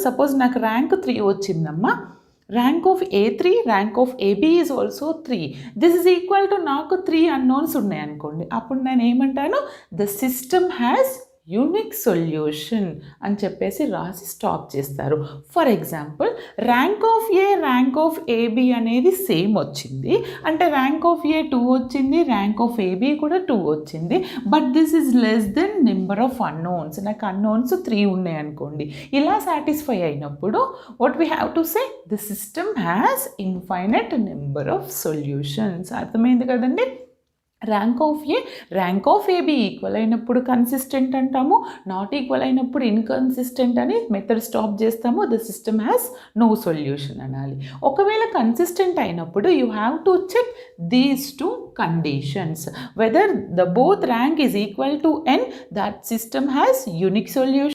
Suppose నాకు rank 3 వచ్చిందమ్మా, rank of A3, rank of AB is also 3. This is equal to నాకు 3 unknowns ఉన్నాయనుకోండి, అప్పుడు నేను ఏమంటాను, the system has unique solution అని చెప్పేసి రాసి స్టాప్ చేస్తారు. For example, rank of A, rank of AB అనేది సేమ్ వచ్చింది అంటే ర్యాంక్ ఆఫ్ ఏ 2 వచ్చింది, ర్యాంక్ ఆఫ్ ఏబి కూడా 2 వచ్చింది, but this is less than number of unknowns. నాకు అన్నోన్స్ 3 ఉన్నాయి అనుకోండి, ఇలా సాటిస్ఫై అయినప్పుడు what we have to say, the system has infinite number of solutions. అర్థమైంది కదండి. Rank of A, rank of A B equal అయినప్పుడు కన్సిస్టెంట్ అంటాము, నాట్ ఈక్వల్ అయినప్పుడు ఇన్కన్సిస్టెంట్ అని మెథడ్ స్టాప్ చేస్తాము, the system has no solution అనాలి. ఒకవేళ కన్సిస్టెంట్ అయినప్పుడు you have to check these 2 conditions, whether the both rank is equal to n, that system has unique solution.